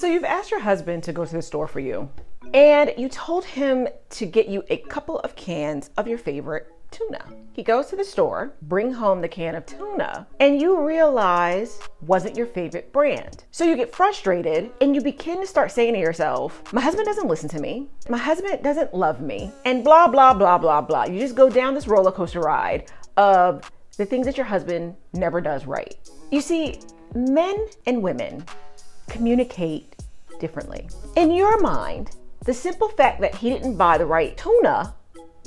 So you've asked your husband to go to the store for you, and you told him to get you a couple of cans of your favorite tuna. He goes to the store, bring home the can of tuna, and you realize wasn't your favorite brand. So you get frustrated and you begin to start saying to yourself, my husband doesn't listen to me, my husband doesn't love me, and blah, blah, blah, blah, blah. You just go down this roller coaster ride of the things that your husband never does right. You see, men and women communicate differently. In your mind, the simple fact that he didn't buy the right tuna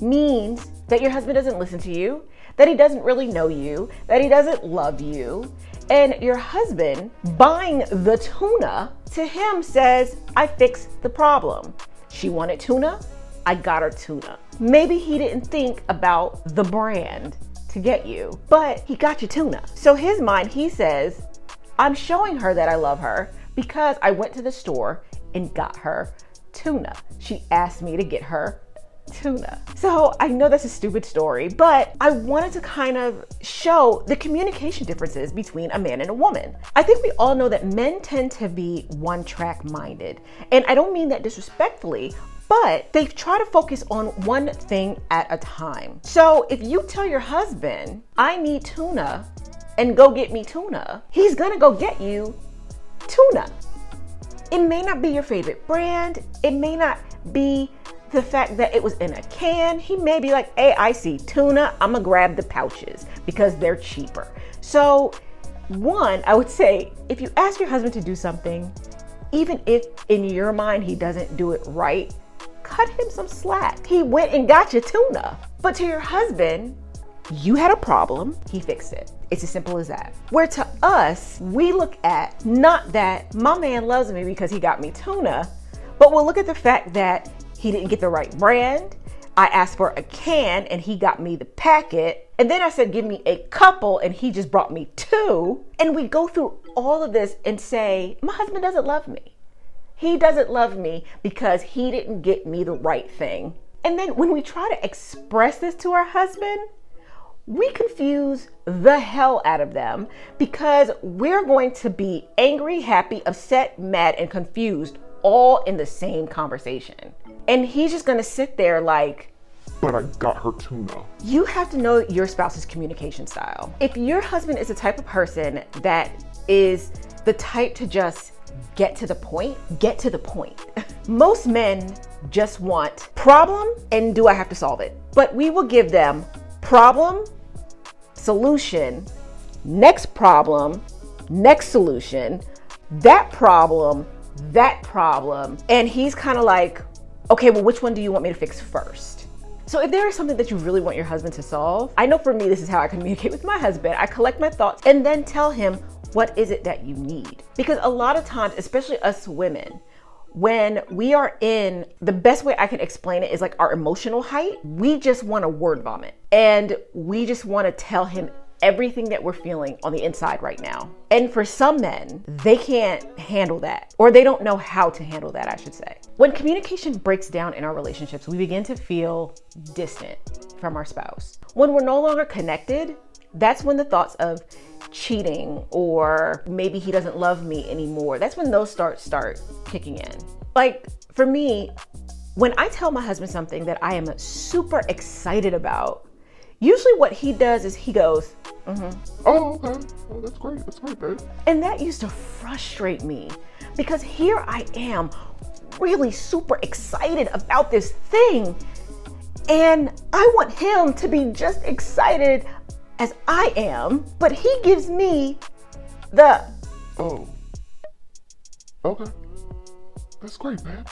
means that your husband doesn't listen to you, that he doesn't really know you, that he doesn't love you. And your husband buying the tuna to him says, I fixed the problem. She wanted tuna, I got her tuna. Maybe he didn't think about the brand to get you, but he got you tuna. So his mind, he says, I'm showing her that I love her because I went to the store and got her tuna. She asked me to get her tuna. So I know that's a stupid story, but I wanted to kind of show the communication differences between a man and a woman. I think we all know that men tend to be one-track minded. And I don't mean that disrespectfully, but they try to focus on one thing at a time. So if you tell your husband, I need tuna, and go get me tuna, he's gonna go get you tuna. It may not be your favorite brand. It may not be the fact that it was in a can. He may be like, hey, I see tuna, I'm gonna grab the pouches because they're cheaper. So one, I would say, if you ask your husband to do something, even if in your mind he doesn't do it right, cut him some slack. He went and got you tuna. But to your husband, you had a problem, he fixed it. It's as simple as that. Where to us, we look at not that my man loves me because he got me tuna, but we'll look at the fact that he didn't get the right brand. I asked for a can and he got me the packet. And then I said, give me a couple and he just brought me two. And we go through all of this and say, my husband doesn't love me. He doesn't love me because he didn't get me the right thing. And then when we try to express this to our husband, we confuse the hell out of them because we're going to be angry, happy, upset, mad, and confused all in the same conversation. And he's just gonna sit there like, but I got her tuna. You have to know your spouse's communication style. If your husband is the type of person that is the type to just get to the point, get to the point. Most men just want problem and do I have to solve it? But we will give them problem, solution, next problem, next solution, that problem, and he's kind of like, okay, well, which one do you want me to fix first? So if there is something that you really want your husband to solve, I know for me, this is how I communicate with my husband. I collect my thoughts and then tell him, what is it that you need? Because a lot of times, especially us women, when we are in, the best way I can explain it is like our emotional height, we just want to word vomit. And we just want to tell him everything that we're feeling on the inside right now. And for some men, they can't handle that, or they don't know how to handle that, I should say. When communication breaks down in our relationships, we begin to feel distant from our spouse. When we're no longer connected, that's when the thoughts of cheating or maybe he doesn't love me anymore, that's when those start kicking in. Like for me, when I tell my husband something that I am super excited about, usually what he does is he goes, Oh, okay. Oh, that's great, babe. And that used to frustrate me because here I am really super excited about this thing. And I want him to be just excited as I am, but he gives me the, oh, okay. That's great, babe.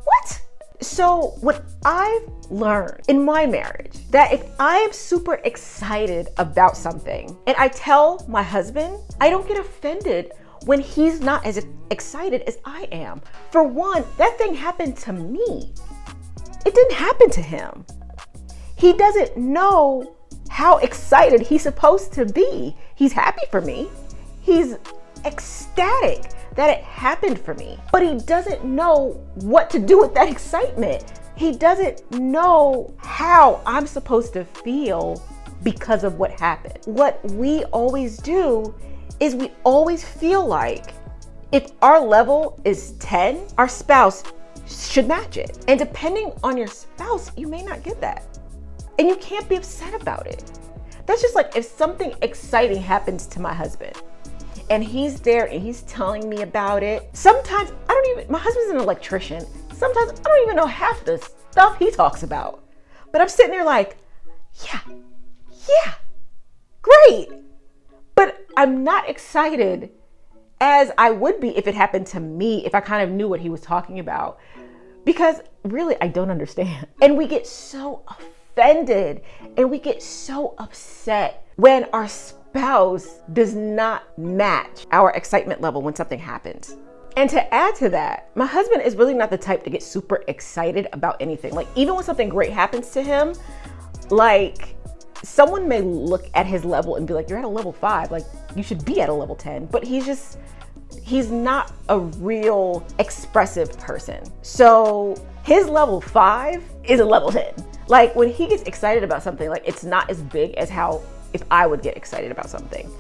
what? So what I've learned in my marriage, that if I'm super excited about something and I tell my husband, I don't get offended when he's not as excited as I am. For one, that thing happened to me. It didn't happen to him. He doesn't know how excited he's supposed to be. He's happy for me. He's ecstatic that it happened for me, but he doesn't know what to do with that excitement. He doesn't know how I'm supposed to feel because of what happened. What we always do is we always feel like If our level is 10, our spouse should match it. And depending on your spouse, you may not get that. And you can't be upset about it. That's just like if something exciting happens to my husband and he's there and he's telling me about it. Sometimes my husband's an electrician. Sometimes I don't even know half the stuff he talks about. But I'm sitting there like, yeah, great. But I'm not excited as I would be if it happened to me, if I kind of knew what he was talking about. Because really, I don't understand. And we get so offended and we get so upset when our spouse does not match our excitement level when something happens. And to add to that, my husband is really not the type to get super excited about anything. Like even when something great happens to him, like someone may look at his level and be like, you're at a level 5, like you should be at a level 10, but he's not a real expressive person. So his level 5 is a level 10. Like when he gets excited about something, like it's not as big as how if I would get excited about something.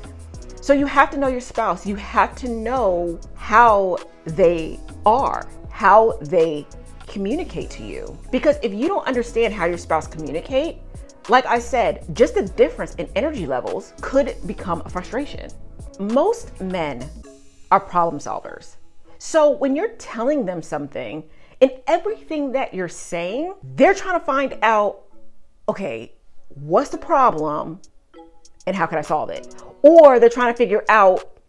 So you have to know your spouse. You have to know how they are, how they communicate to you. Because if you don't understand how your spouse communicate, like I said, just the difference in energy levels could become a frustration. Most men are problem solvers. So when you're telling them something, in everything that you're saying, they're trying to find out, okay, what's the problem and how can I solve it? Or they're trying to figure out,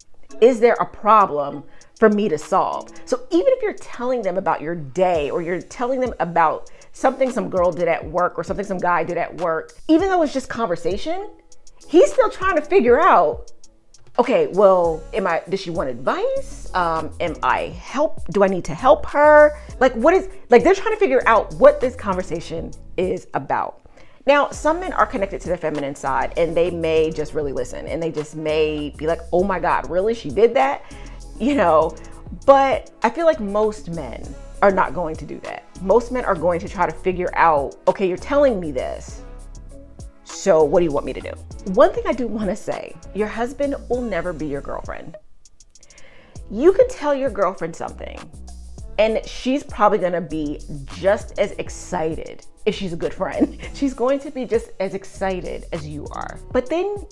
is there a problem for me to solve? So even if you're telling them about your day or you're telling them about something some girl did at work or something some guy did at work, even though it's just conversation, he's still trying to figure out, okay, well, does she want advice? Do I need to help her? Like they're trying to figure out what this conversation is about. Now, some men are connected to their feminine side and they may just really listen and they just may be like, oh my God, really? She did that? But I feel like most men are not going to do that. Most men are going to try to figure out, okay, you're telling me this, so what do you want me to do? One thing I do want to say, your husband will never be your girlfriend. You can tell your girlfriend something and she's probably going to be just as excited. If she's a good friend, she's going to be just as excited as you are. But then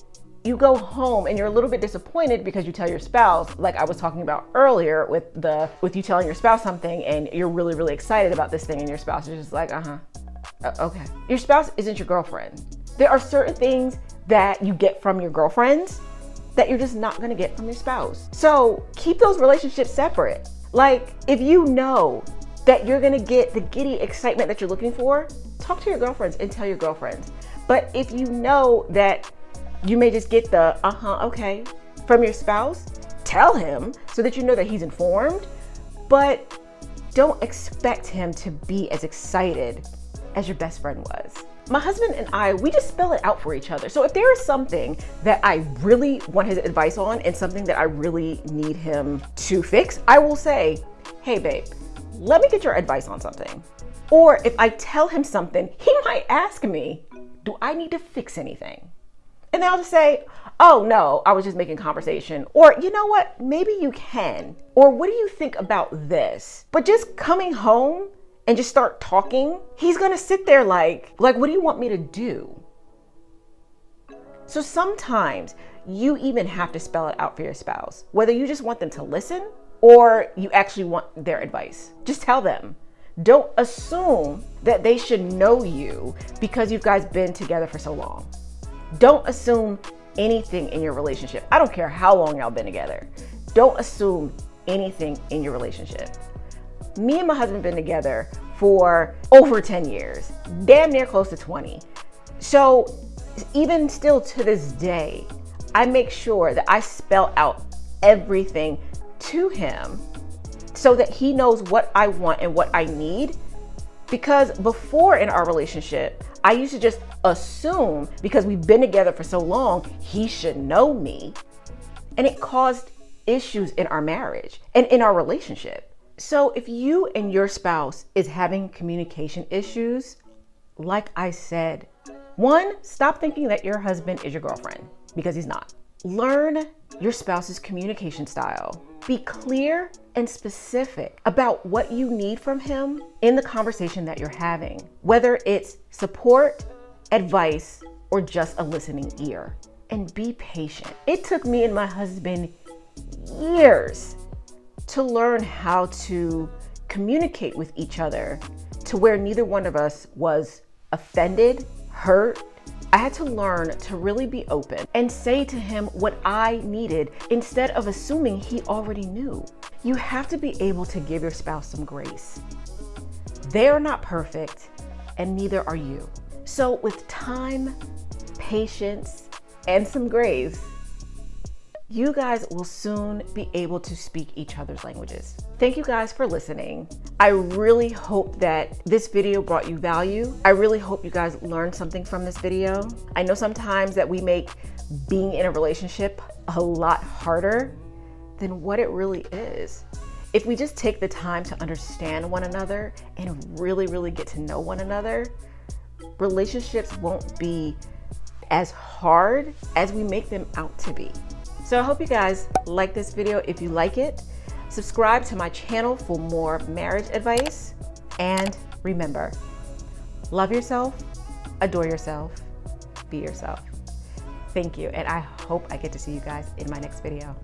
you go home and you're a little bit disappointed because you tell your spouse, like I was talking about earlier with you telling your spouse something and you're really, really excited about this thing and your spouse is just like, okay. Your spouse isn't your girlfriend. There are certain things that you get from your girlfriends that you're just not gonna get from your spouse. So keep those relationships separate. Like if you know that you're gonna get the giddy excitement that you're looking for, talk to your girlfriends and tell your girlfriends. But if you know that you may just get the okay from your spouse, tell him so that you know that he's informed, but don't expect him to be as excited as your best friend was. My husband and I, we just spell it out for each other. So if there is something that I really want his advice on and something that I really need him to fix, I will say, hey babe, let me get your advice on something. Or if I tell him something, he might ask me, do I need to fix anything? And then I'll just say, oh no, I was just making conversation. Or you know what, maybe you can. Or what do you think about this? But just coming home and just start talking, he's gonna sit there like, what do you want me to do? So sometimes you even have to spell it out for your spouse, whether you just want them to listen or you actually want their advice. Just tell them. Don't assume that they should know you because you guys been together for so long. Don't assume anything in your relationship. I don't care how long y'all been together. Don't assume anything in your relationship. Me and my husband been together for over 10 years, damn near close to 20. So even still to this day, I make sure that I spell out everything to him so that he knows what I want and what I need. Because before in our relationship, I used to just assume because we've been together for so long, he should know me. And it caused issues in our marriage and in our relationship. So if you and your spouse is having communication issues, like I said, one, stop thinking that your husband is your girlfriend because he's not. Learn your spouse's communication style. Be clear and specific about what you need from him in the conversation that you're having, whether it's support, advice, or just a listening ear. And be patient. It took me and my husband years to learn how to communicate with each other to where neither one of us was offended, hurt. I had to learn to really be open and say to him what I needed instead of assuming he already knew. You have to be able to give your spouse some grace. They are not perfect, and neither are you. So with time, patience, and some grace, you guys will soon be able to speak each other's languages. Thank you guys for listening. I really hope that this video brought you value. I really hope you guys learned something from this video. I know sometimes that we make being in a relationship a lot harder than what it really is. If we just take the time to understand one another and really get to know one another, relationships won't be as hard as we make them out to be. So I hope you guys like this video. If you like it, subscribe to my channel for more marriage advice. And remember, love yourself, adore yourself, be yourself. Thank you. And I hope I get to see you guys in my next video.